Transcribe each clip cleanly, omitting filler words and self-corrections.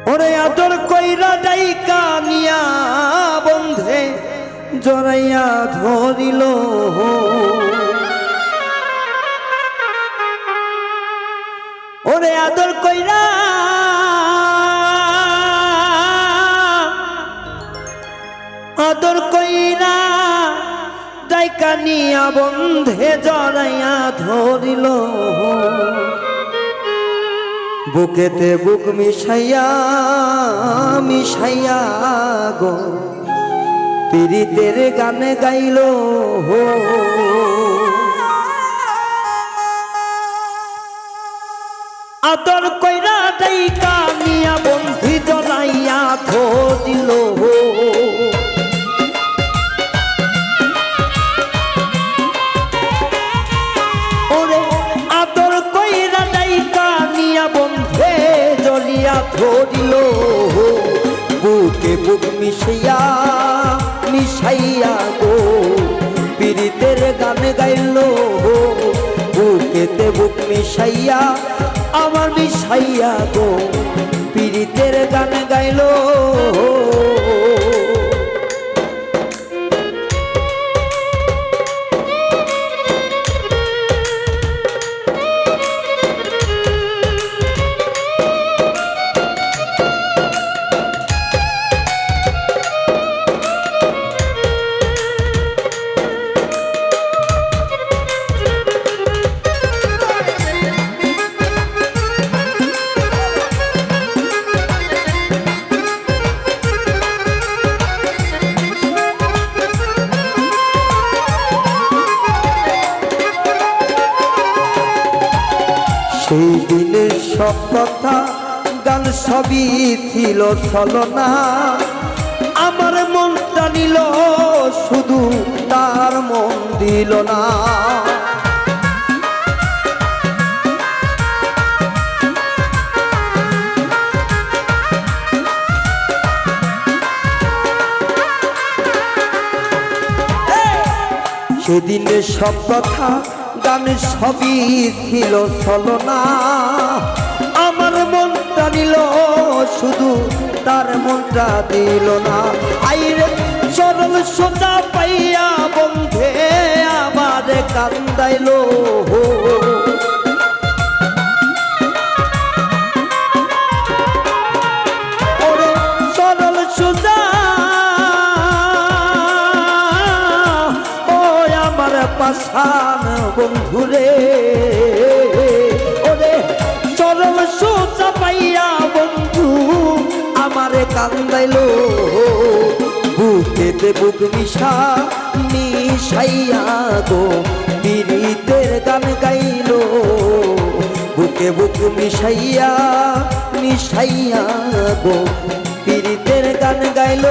ওরে আদর কইরা ডাইকা নিয়া বন্ধে জড়াইয়া ধরিল ওরে আদর কইরা ডাইকা নিয়া বন্ধে জড়াইয়া ধরিল বুকেতে বুক মিশাইয়া মিশাইয়া গো পীড়িতের গানে গাইল আদর কইরা ডাইকা নিয়া বন্ধি জড়াইয়া ধরিল ওরে আদর কইরা ডাইকা নিয়া বন্ধে জড়িয়া ধরিল বুকে বুক মিশাইয়া মিশাইয়া গো পীড়িতের গান গাইল বুকেতে বুক মিশাইয়া আমার মিশাইয়া গো পীড়িতের গান গাইল সেই দিনের সব কথা গান সবই ছিল ছলনা আমার মনটা নিল শুধু তার মন দিল না সেদিনের সব কথা গান সবই ছিল ছলনা আমার মনটা নিল শুধু তার মনটা দিল না আইরে চরণ সোজা পাইয়া বন্ধে আমার কান্দাইল ওরে চরণ সোজা পাশান বন্ধুরে ওরে চরণ সোজা পাইয়া বন্ধু আমারে কান্দাইল বুকেতে বুক মিশা মিশাইয়া গো পীড়িতের গান গাইল বুকে বুক মিশাইয়া মিশাইয়া গো পীড়িতের গান গাইল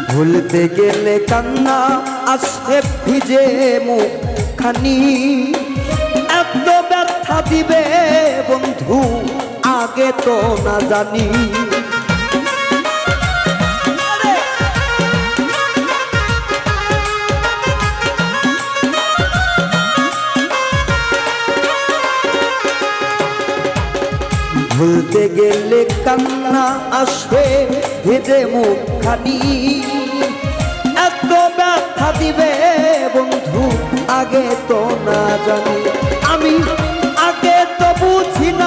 ভুলতে গেলে কান্না আসে ভিজে মুখখানি এত ব্যথা দিবে বন্ধু আগে তো না জানি ভুলতে গেলে কান্না আসবে ভেজে মুখখানি এত ব্যথা দিবে বন্ধু আগে তো না জানি আমি আগে তো বুঝি না